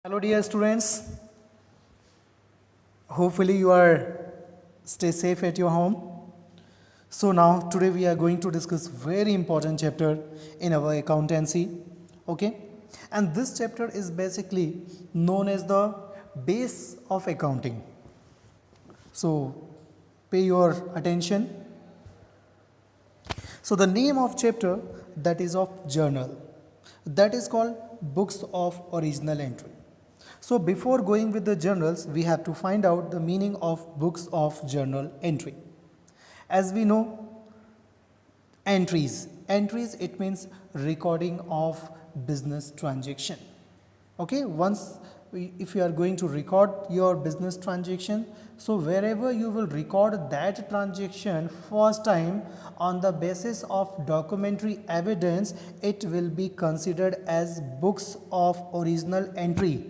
Hello dear students, hopefully you are stay safe at your home. So now today we are going to discuss very important chapter in our accountancy, okay? And this chapter is basically known as the base of accounting. So pay your attention. So the name of chapter that is of journal, that is called books of original entry. So before going with the journals, we have to find out the meaning of books of journal entry. As we know, entries it means recording of business transaction. Okay, if you are going to record your business transaction, so wherever you will record that transaction first time on the basis of documentary evidence, it will be considered as books of original entry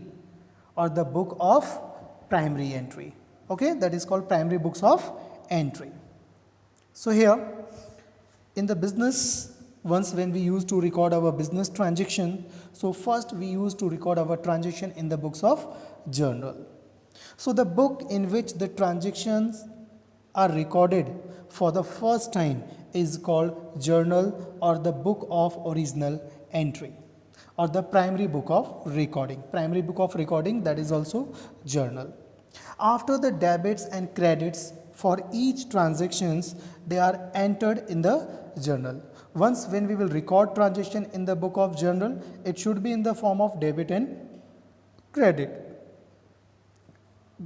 or the book of primary entry. Okay, that is called primary books of entry. So here in the business, once when we used to record our business transaction, so first we used to record our transaction in the books of journal. So the book in which the transactions are recorded for the first time is called journal or the book of original entry or the primary book of recording. Primary book of recording, that is also journal. After the debits and credits for each transactions, they are entered in the journal. Once when we will record transaction in the book of journal, it should be in the form of debit and credit.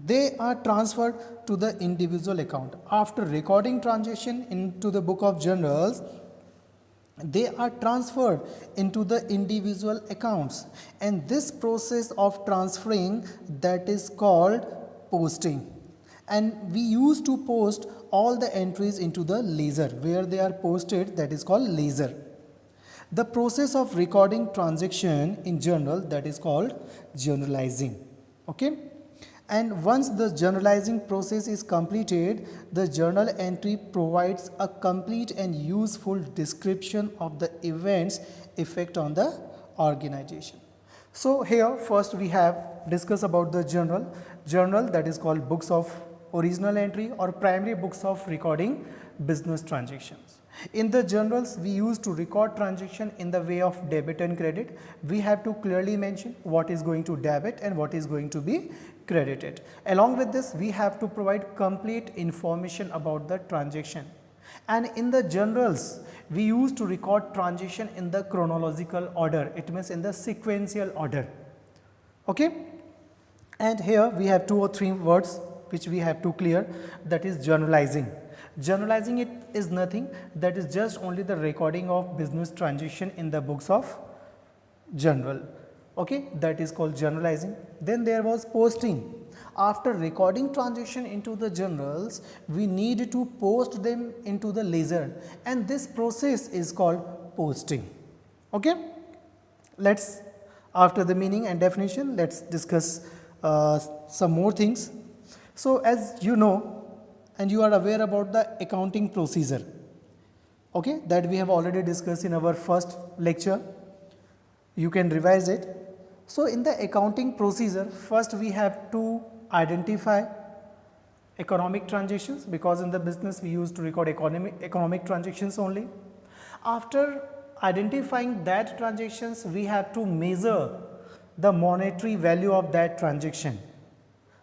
They are transferred to the individual account. After recording transaction into the book of journals, they are transferred into the individual accounts, and this process of transferring, that is called posting. And we used to post all the entries into the ledger where they are posted, that is called ledger. The process of recording transaction in journal, that is called journalizing. Okay, and once the journalizing process is completed, the journal entry provides a complete and useful description of the events effect on the organization. So here first we have discussed about the journal that is called books of original entry or primary books of recording business transactions. In the journals, we used to record transaction in the way of debit and credit. We have to clearly mention what is going to debit and what is going to be credited. Along with this, we have to provide complete information about the transaction. And in the journals, we used to record transaction in the chronological order. It means in the sequential order. Okay. And here we have 2 or 3 words which we have to clear, that is journalizing. Journalizing it is nothing, that is just only the recording of business transaction in the books of journal. Okay, that is called journalizing. Then there was posting. After recording transaction into the journals, we need to post them into the ledger, and this process is called posting. Okay, let's, after the meaning and definition, let's discuss some more things. So as you know and you are aware about the accounting procedure, okay, that we have already discussed in our first lecture, you can revise it. So in the accounting procedure, first we have to identify economic transactions, because in the business we used to record economic transactions only. After identifying that transactions, we have to measure the monetary value of that transaction.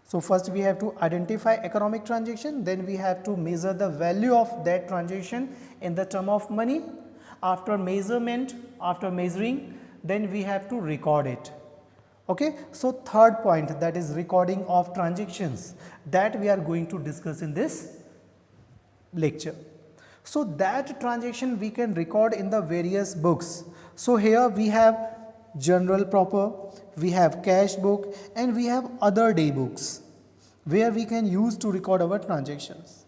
So first we have to identify economic transaction, then we have to measure the value of that transaction in the term of money. After measurement, after measuring, then we have to record it. Okay. So third point, that is recording of transactions, that we are going to discuss in this lecture. So that transaction we can record in the various books. So here we have journal proper, we have cash book, and we have other day books where we can use to record our transactions.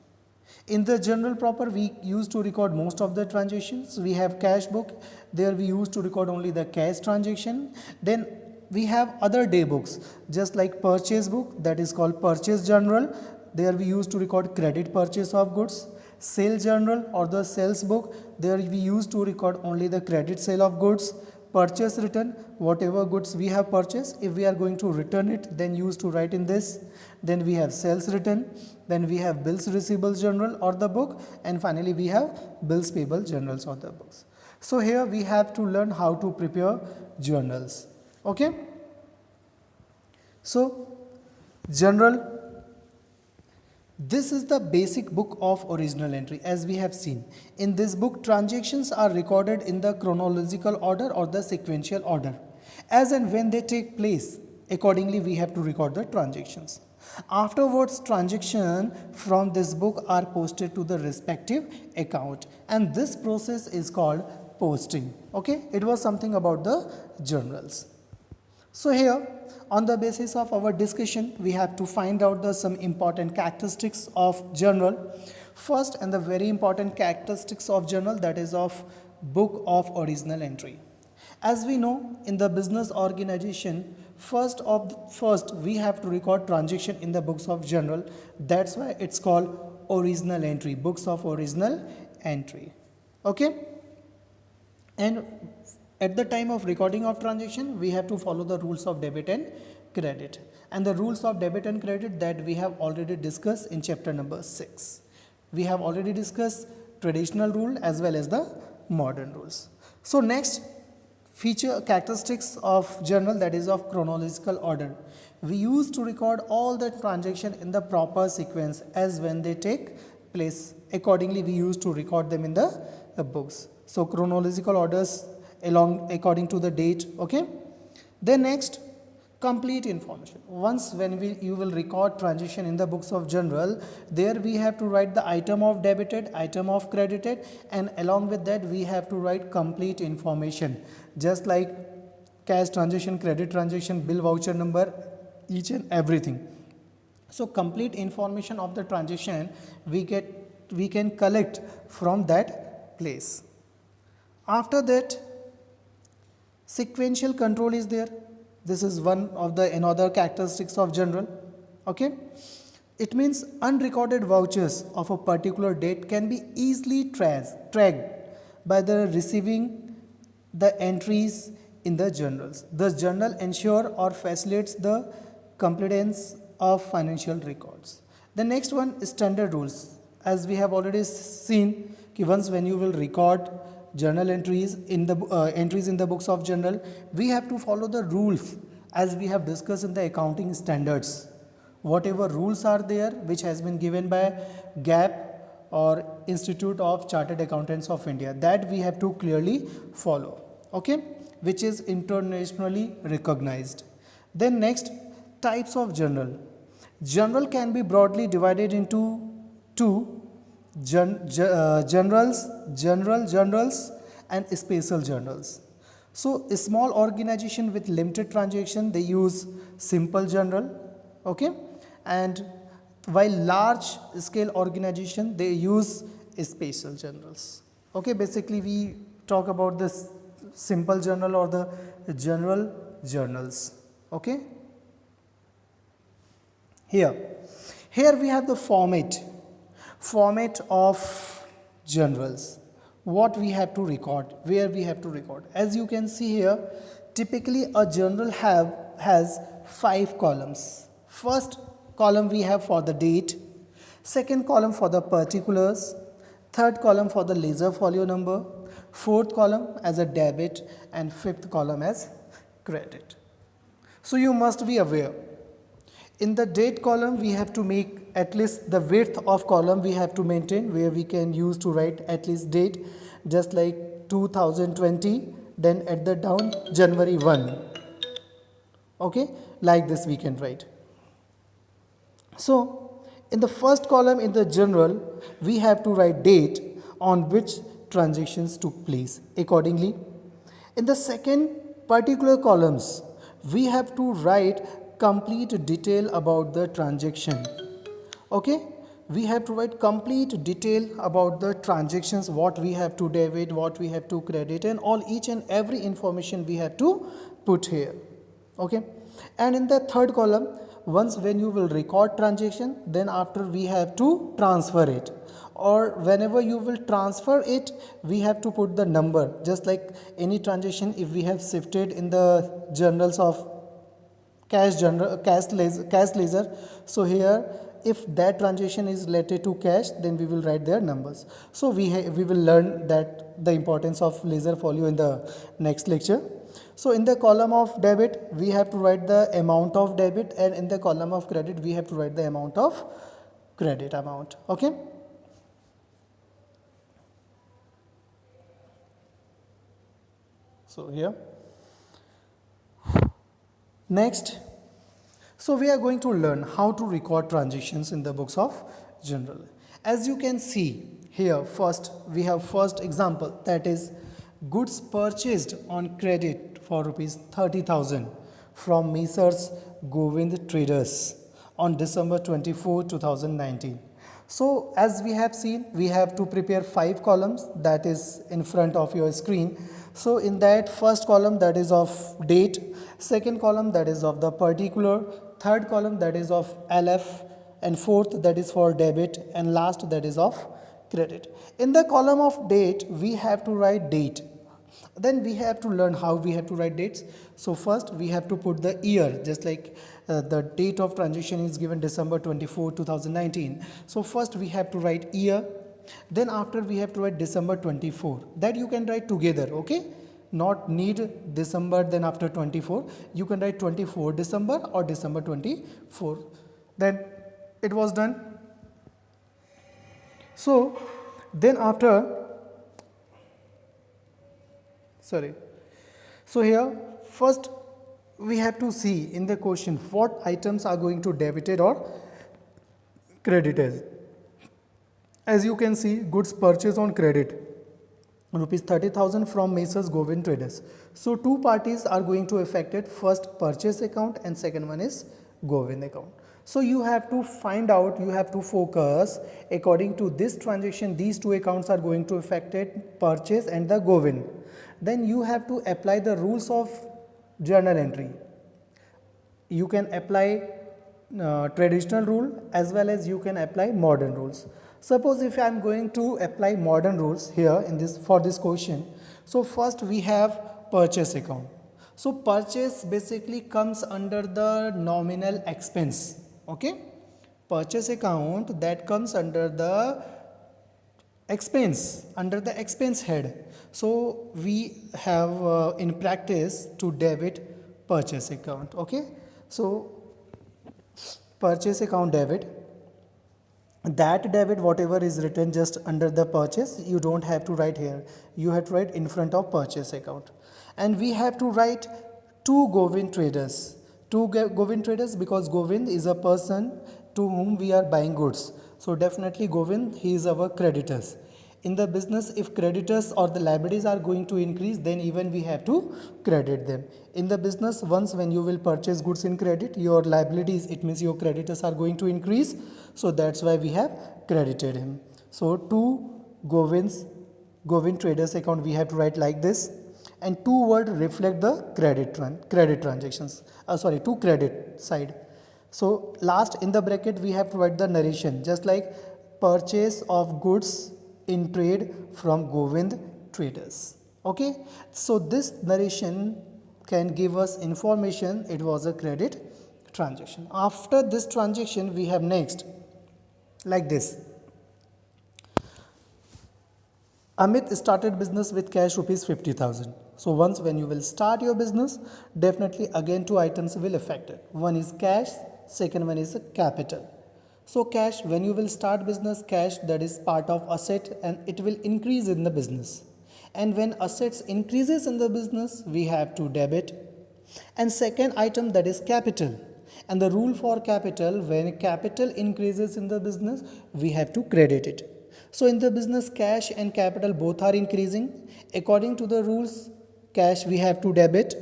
In the journal proper, we used to record most of the transactions. We have cash book, there we used to record only the cash transaction. Then we have other day books, just like purchase book, that is called purchase journal, there we used to record credit purchase of goods. Sale journal or the sales book, there we used to record only the credit sale of goods. purchase return, whatever goods we have purchased, if we are going to return it, then use to write in this. Then we have sales return, then we have bills receivable journal or the book, and finally we have bills payable journals or the books. So here we have to learn how to prepare journals. Okay. So journal, this is the basic book of original entry. As we have seen, in this book transactions are recorded in the chronological order or the sequential order. As and when they take place, accordingly we have to record the transactions. Afterwards, transactions from this book are posted to the respective account, and this process is called posting. Okay, it was something about the journals. So here, on the basis of our discussion, we have to find out some important characteristics of journal. First, and the very important characteristics of journal, that is of book of original entry. As we know, in the business organization, first we have to record transaction in the books of journal. That's why it's called original entry, books of original entry. Okay, and at the time of recording of transaction, we have to follow the rules of debit and credit. And the rules of debit and credit that we have already discussed in chapter number 6. We have already discussed traditional rule as well as the modern rules. So next, feature characteristics of journal, that is of chronological order. We used to record all the transaction in the proper sequence as when they take place. Accordingly, we used to record them in the books. So chronological orders according to the date. Okay. Then next, complete information. Once when you will record transaction in the books of journal, there we have to write the item of debited, item of credited, and along with that we have to write complete information, just like cash transaction, credit transaction, bill voucher number, each and everything. So complete information of the transaction we can collect from that place. After that, sequential control is there. This is one of the another characteristics of journal. Okay, it means unrecorded vouchers of a particular date can be easily tracked by the receiving the entries in the journals. The journal ensure or facilitates the compliance of financial records. The next one is standard rules. As we have already seen, once when you will record journal entries in the books of journal, we have to follow the rules as we have discussed in the accounting standards. Whatever rules are there which has been given by GAAP or Institute of Chartered Accountants of India, that we have to clearly follow. Okay, which is internationally recognized. Then next, types of journal. Journal can be broadly divided into two: general journals and special journals. So a small organization with limited transaction, they use simple journal. Okay, and while large scale organization, they use special journals. Okay, basically we talk about this simple journal or the general journals. Okay, here we have the format of journals, what we have to record, where we have to record. As you can see here, typically a journal has 5 columns. First column we have for the date, second column for the particulars, third column for the ledger folio number, fourth column as a debit, and fifth column as credit. So you must be aware, in the date column we have to make at least the width of column we have to maintain, where we can use to write at least date, just like 2020, then at the down January 1. Okay, like this we can write. So in the first column in the journal we have to write date on which transactions took place. Accordingly, in the second particular columns we have to write complete detail about the transaction. Okay, we have to write complete detail about the transactions, what we have to debit, what we have to credit, and all each and every information we have to put here. Okay, and in the third column once when you will record transaction, then after we have to transfer it, or whenever you will transfer it, we have to put the number. Just like any transaction, if we have shifted in the journals of cash ledger, so here if that transaction is related to cash, then we will write their numbers. So we will learn that the importance of ledger folio in the next lecture. So in the column of debit we have to write the amount of debit, and in the column of credit we have to write the amount of credit amount. Okay. So here next, so we are going to learn how to record transactions in the books of journal. As you can see here, first we have first example, that is goods purchased on credit for rupees 30,000 from Messrs Govind Traders on December 24, 2019. So as we have seen, we have to prepare 5 columns that is in front of your screen. So in that first column, that is of date, second column that is of the particular, third column that is of LF, and fourth that is for debit, and last that is of credit. In the column of date we have to write date. Then we have to learn how we have to write dates. So first we have to put the year, just like the date of transaction is given December 24, 2019. So first we have to write year, then after we have to write December 24. That you can write together, okay? Not need December then after 24. You can write 24 December or December 24. Then it was done. So then after, so here first we have to see in the question what items are going to debited or credited. As you can see, goods purchased on credit rupees 30,000 from Messrs Govind Traders. So two parties are going to affect it, first purchase account and second one is Govind account. So you have to find out, you have to focus according to this transaction, these two accounts are going to affect it, purchase and the Govind. Then you have to apply the rules of journal entry. You can apply traditional rule as well as you can apply modern rules. Suppose if I am going to apply modern rules here in this for this question, so first we have purchase account. So purchase basically comes under the nominal expense, okay? Purchase account that comes under the expense, under the expense head. So we have in practice to debit purchase account, okay? So purchase account debit, that debit whatever is written just under the purchase, you don't have to write here, you have to write in front of purchase account. And we have to write to Govind Traders, to Govind Traders, because Govind is a person to whom we are buying goods. So definitely Govind, he is our creditors. In the business, if creditors or the liabilities are going to increase, then even we have to credit them. In the business, once when you will purchase goods in credit, your liabilities, it means your creditors are going to increase. So that's why we have credited him. So to Govind Traders account, we have to write like this. And two words reflect the credit transactions. To credit side. So last in the bracket, we have to write the narration, just like purchase of goods in trade from Govind Traders. Okay, so this narration can give us information it was a credit transaction. After this transaction we have next like this. Amit started business with cash rupees 50,000. So once when you will start your business, definitely again two items will affect it. One is cash, second one is capital. So cash, when you will start business, cash that is part of asset and it will increase in the business. And when assets increases in the business, we have to debit. And second item that is capital. And the rule for capital, when capital increases in the business, we have to credit it. So in the business, cash and capital both are increasing. According to the rules, cash we have to debit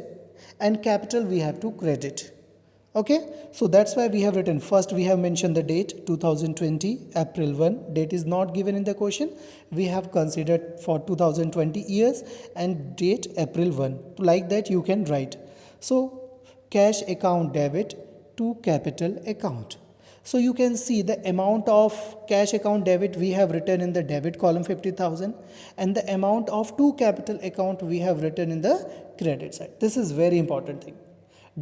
and capital we have to credit. Okay, so that's why we have written first we have mentioned the date 2020 April 1. Date is not given in the question. We have considered for 2020 years and date April 1. Like that you can write. So cash account debit to capital account. So you can see the amount of cash account debit we have written in the debit column 50,000, and the amount of to capital account we have written in the credit side. This is very important thing.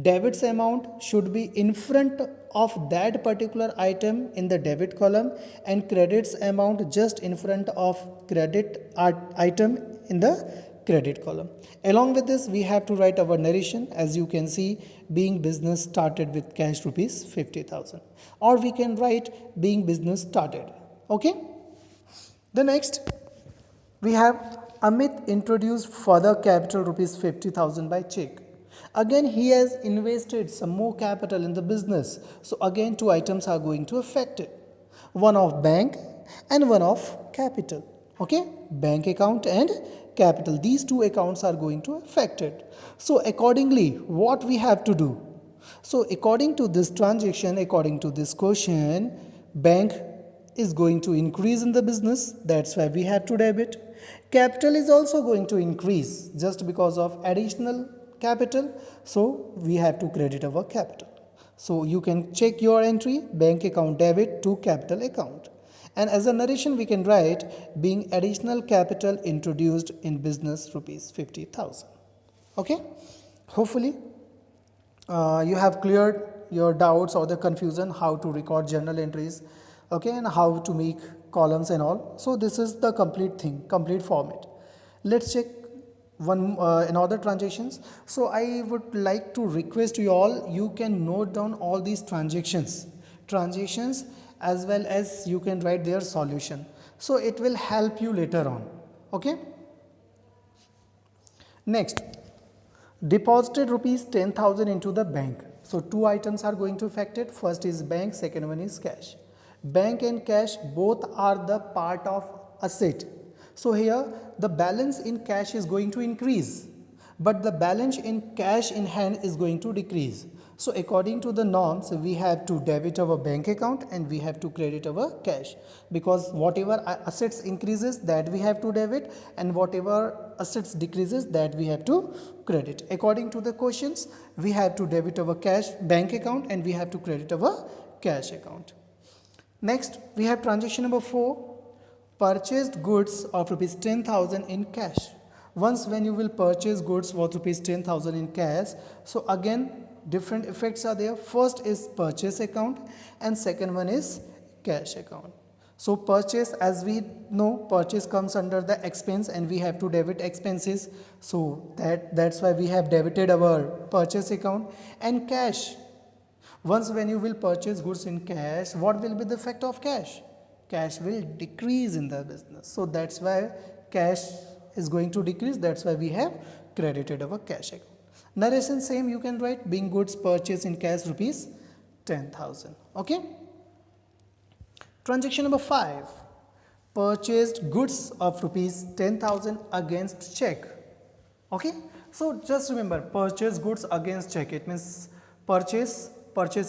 Debit's amount should be in front of that particular item in the debit column, and credit's amount just in front of credit item in the credit column. Along with this, we have to write our narration. As you can see, being business started with cash rupees 50,000, or we can write being business started. Okay. The next we have Amit introduced further capital rupees 50,000 by check. Again, he has invested some more capital in the business. So again, two items are going to affect it. One of bank and one of capital. Okay, bank account and capital. These two accounts are going to affect it. So accordingly, what we have to do? So according to this transaction, according to this question, bank is going to increase in the business. That's why we have to debit. Capital is also going to increase just because of additional capital. So we have to credit our capital. So you can check your entry, bank account debit to capital account. And as a narration, we can write being additional capital introduced in business rupees 50,000. Okay. Hopefully you have cleared your doubts or the confusion how to record journal entries, okay, and how to make columns and all. So this is the complete thing, complete format. Let's check one another transactions. So I would like to request you all, you can note down all these transactions as well as you can write their solution. So it will help you later on. Okay. Next, deposited rupees 10,000 into the bank. So two items are going to affect it. First is bank, second one is cash. Bank and cash both are the part of asset. So here the balance in cash is going to increase, but the balance in cash in hand is going to decrease. So according to the norms, we have to debit our bank account and we have to credit our cash, because whatever assets increases that we have to debit, and whatever assets decreases that we have to credit. According to the questions, we have to debit our cash bank account and we have to credit our cash account. Next, we have transaction number 4. Purchased goods of rupees 10,000 in cash. Once when you will purchase goods worth rupees 10,000 in cash, so again different effects are there. First is purchase account and second one is cash account. So purchase, as we know, purchase comes under the expense and we have to debit expenses. So that's why we have debited our purchase account. And cash, once when you will purchase goods in cash, what will be the effect of cash? Cash will decrease in the business. So that's why cash is going to decrease. That's why we have credited our cash account. Narration same, you can write being goods purchased in cash rupees 10,000. Okay. Transaction number 5. Purchased goods of rupees 10,000 against check. Okay. So just remember, purchase goods against check. It means purchase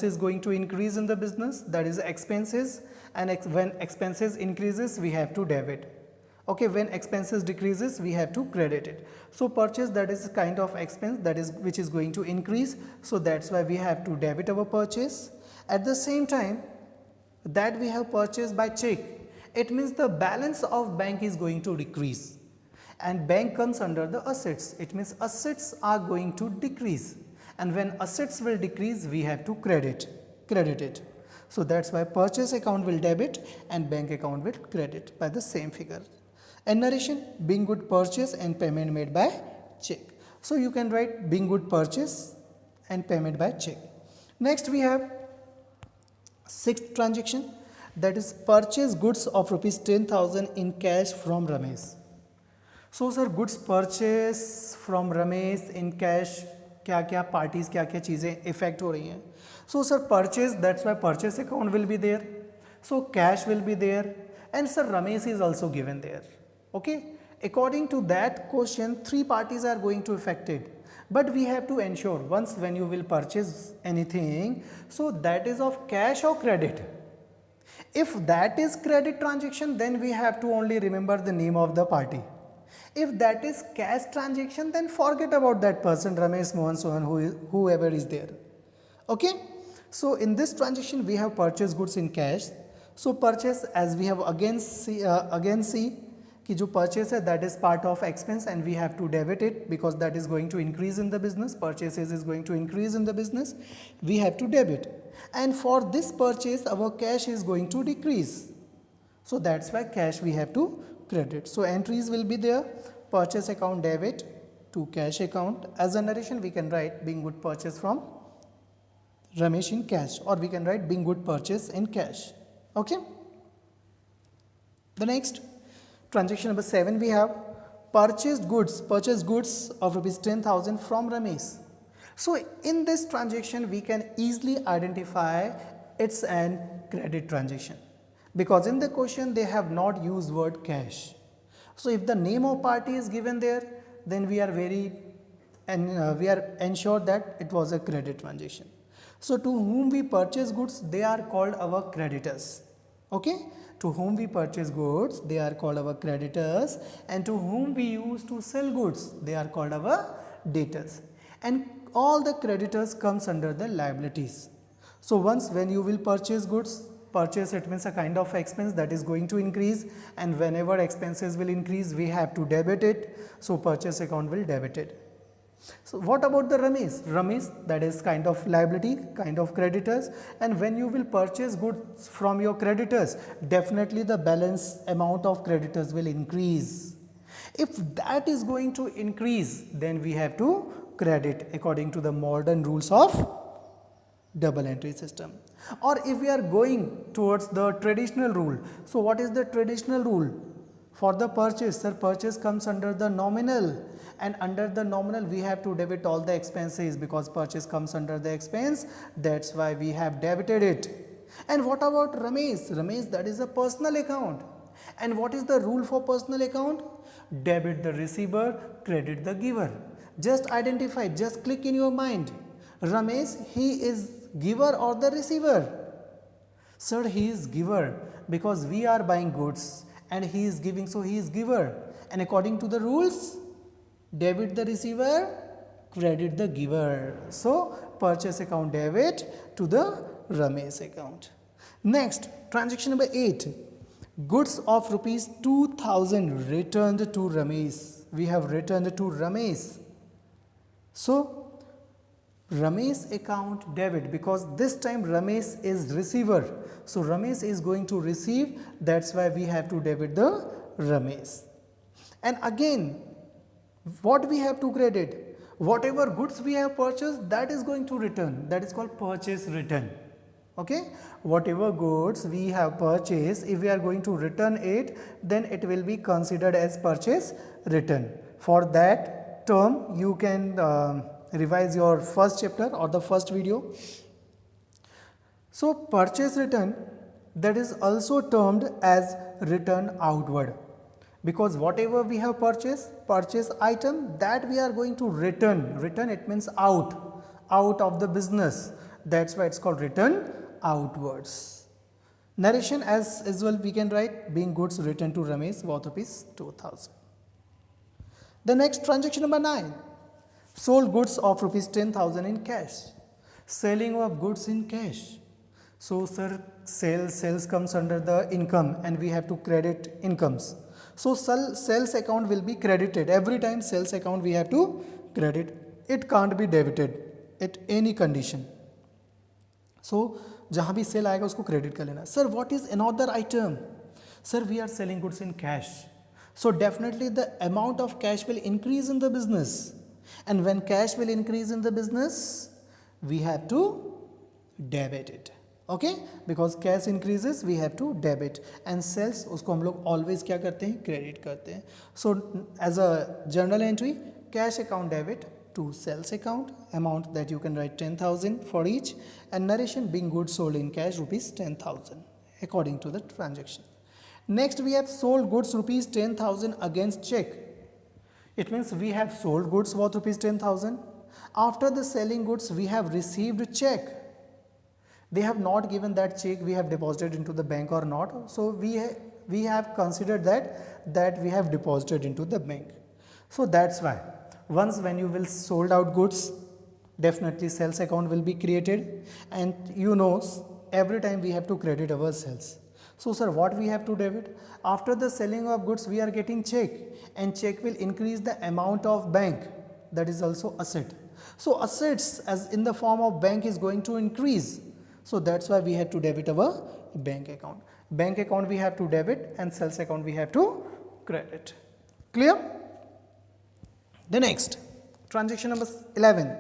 is going to increase in the business, that is expenses, and when expenses increases we have to debit. Okay, when expenses decreases we have to credit it. So purchase, that is kind of expense that is which is going to increase, so that's why we have to debit our purchase. At the same time that we have purchased by check, it means the balance of bank is going to decrease, and bank comes under the assets. It means assets are going to decrease, and when assets will decrease we have to credit it. So that's why purchase account will debit and bank account will credit by the same figure. And narration, being good purchase and payment made by check. So you can write being good purchase and payment by check. Next we have 6th transaction, that is purchase goods of rupees 10,000 in cash from Ramesh. So sir, goods purchase from Ramesh in cash, क्या क्या parties क्या क्या चीज़ें effect हो रही हैं. So sir, purchase, that's why purchase account will be there. So cash will be there, and sir Ramesh is also given there. Okay, according to that question 3 parties are going to affect it, but we have to ensure once when you will purchase anything, so that is of cash or credit. If that is credit transaction, then we have to only remember the name of the party. If that is cash transaction, then forget about that person, Ramesh, Mohan, Sohan, whoever is there. Okay. So in this transaction we have purchased goods in cash. So purchase, as we have again see कि जो purchase है that is part of expense and we have to debit it because that is going to increase in the business. Purchases is going to increase in the business. We have to debit, and for this purchase our cash is going to decrease. So that's why cash we have to credit. So entries will be there. Purchase account debit to cash account. As a narration we can write being good purchase from Ramesh in cash, or we can write being good purchase in cash. Okay. The next transaction number 7 we have purchased goods of rupees 10,000 from Ramesh. So in this transaction we can easily identify it's an credit transaction because in the question they have not used word cash. So if the name of party is given there, then we are we are ensured that it was a credit transaction. So to whom we purchase goods, they are called our creditors. Okay, to whom we purchase goods, they are called our creditors, and to whom we use to sell goods, they are called our debtors. And all the creditors comes under the liabilities. So once when you will purchase goods, purchase it means a kind of expense that is going to increase, and whenever expenses will increase we have to debit it. So purchase account will debit it. So what about the Ramesh? Ramesh, that is kind of liability, kind of creditors, and when you will purchase goods from your creditors, definitely the balance amount of creditors will increase. If that is going to increase, then we have to credit according to the modern rules of double entry system. Or if we are going towards the traditional rule, so what is the traditional rule? For the purchase, sir, purchase comes under the nominal, and under the nominal we have to debit all the expenses because purchase comes under the expense, that's why we have debited it. And what about Ramesh? Ramesh, that is a personal account. And what is the rule for personal account? Debit the receiver, credit the giver. Just identify, just click in your mind. Ramesh, he is giver or the receiver? Sir, he is giver because we are buying goods and he is giving, so he is giver. And according to the rules, debit the receiver, credit the giver. So purchase account debit to the Ramesh account. Next, transaction number 8. Goods of rupees 2,000 returned to Ramesh. We have returned to Ramesh. So Ramesh account debit because this time Ramesh is receiver. So Ramesh is going to receive, that's why we have to debit the Ramesh. And again, what we have to credit? Whatever goods we have purchased, that is going to return. That is called purchase return. Okay, whatever goods we have purchased, if we are going to return it, then it will be considered as purchase return. For that term, you can revise your first chapter or the first video. So purchase return, that is also termed as return outward, because whatever we have purchase item, that we are going to return. Return, it means out of the business. That's why it's called return outwards. Narration as well we can write being goods returned to Ramesh worth rupees 2,000. The next transaction number 9. Sold goods of rupees 10,000 in cash. Selling of goods in cash. So sir, sales comes under the income and we have to credit incomes. So sales account will be credited. Every time sales account we have to credit. It can't be debited at any condition. So जहाँ भी cell आएगा उसको credit कर लेना. Sir, what is another item? Sir, we are selling goods in cash. So definitely the amount of cash will increase in the business. And when cash will increase in the business, we have to debit it. Okay, because cash increases, we have to debit, and sales उसको हम लोग always क्या करते हैं, credit करते हैं. So as a journal entry, cash account debit to sales account, amount that you can write 10,000 for each, and narration being goods sold in cash rupees 10,000 according to the transaction. Next we have sold goods rupees 10,000 against check. It means we have sold goods worth rupees 10,000. After the selling goods, we have received check. They have not given that check we have deposited into the bank or not. So we have considered that we have deposited into the bank. So that's why once when you will sold out goods, definitely sales account will be created, and you know every time we have to credit our sales. So sir, what we have to debit? After the selling of goods we are getting check, and check will increase the amount of bank, that is also asset. So assets as in the form of bank is going to increase, so that's why we had to debit our bank account. Bank account we have to debit and sales account we have to credit. Clear? The next transaction number 11,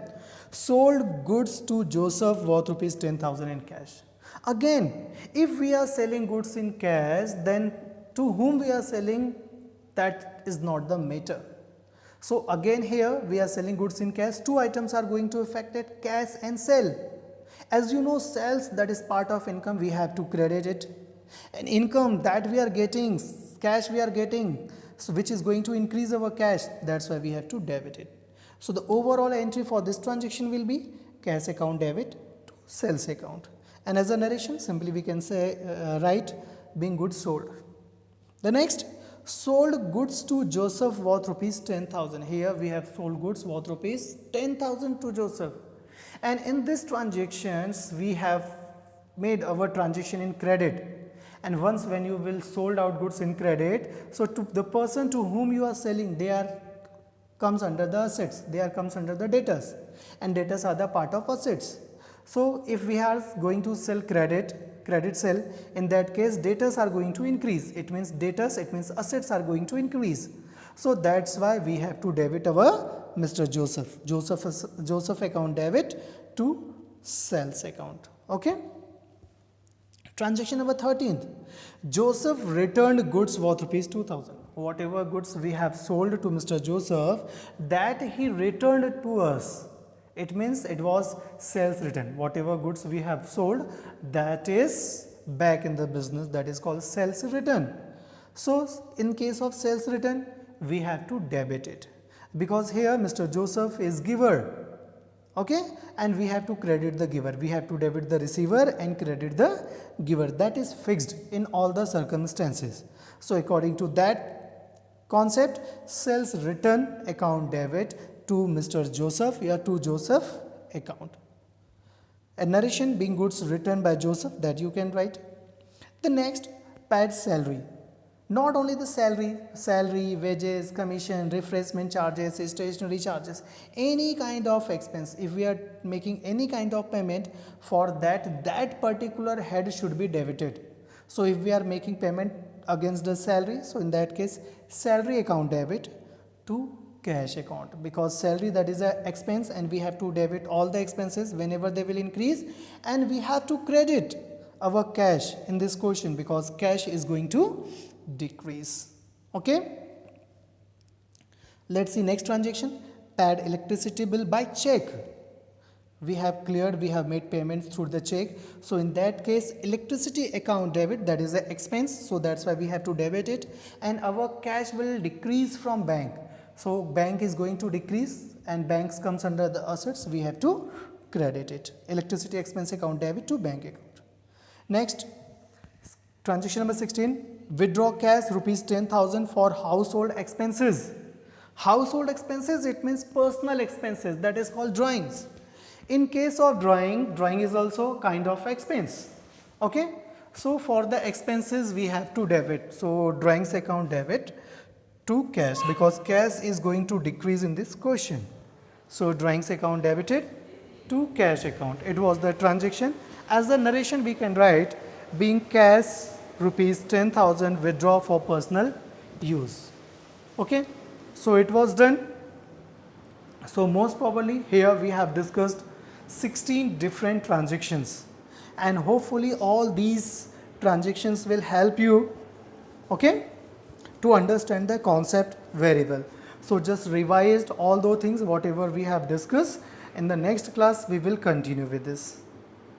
sold goods to Joseph worth rupees 10,000 in cash. Again, if we are selling goods in cash, then to whom we are selling, that is not the matter. So again here we are selling goods in cash. Two items are going to affect it, cash and sell. As you know, sales, that is part of income, we have to credit it. And income that we are getting, cash we are getting, so which is going to increase our cash, that's why we have to debit it. So the overall entry for this transaction will be cash account debit to sales account. And as a narration, simply we can say write being goods sold. The next, sold goods to Joseph worth rupees 10,000. Here we have sold goods worth rupees 10,000 to Joseph. And in this transactions we have made our transaction in credit. And once when you will sold out goods in credit, so to the person to whom you are selling, they are comes under the assets, they are comes under the debtors, and debtors are the part of assets. So if we are going to sell credit sell, in that case debtors are going to increase, it means debtors, it means assets are going to increase. So that's why we have to debit our Mr. Joseph account debit to sales account. Okay. Transaction number 13th, Joseph returned goods worth rupees 2,000. Whatever goods we have sold to Mr. Joseph, that he returned to us. It means it was sales return. Whatever goods we have sold, that is back in the business, that is called sales return. So in case of sales return, we have to debit it, because here Mr. Joseph is giver. Okay, and we have to credit the giver, we have to debit the receiver and credit the giver, that is fixed in all the circumstances. So according to that concept, sales return account debit to Mr. Joseph, here to Joseph account. A narration being goods returned by Joseph, that you can write. The next, paid salary. Not only the salary, wages, commission, refreshment charges, stationery charges, any kind of expense, if we are making any kind of payment for that, that particular head should be debited. So if we are making payment against the salary, so in that case, salary account debit to cash account, because salary, that is an expense, and we have to debit all the expenses whenever they will increase, and we have to credit our cash in this question, because cash is going to decrease. Okay, let's see next transaction, paid electricity bill by check. We have cleared, we have made payments through the check, so in that case electricity account debit, that is an expense, so that's why we have to debit it, and our cash will decrease from bank, so bank is going to decrease and banks comes under the assets, we have to credit it, electricity expense account debit to bank account. Next, transaction number 16, withdraw cash rupees 10,000 for household expenses. Household expenses, it means personal expenses, that is called drawings. In case of drawing is also kind of expense. Okay, so for the expenses we have to debit, so drawings account debit to cash, because cash is going to decrease in this question. So drawings account debited to cash account. It was the transaction. As the narration we can write, being cash rupees 10,000 withdraw for personal use. Okay, so it was done. So most probably here we have discussed 16 different transactions, and hopefully all these transactions will help you, okay, to understand the concept very well. So just revised all those things whatever we have discussed. In the next class we will continue with this.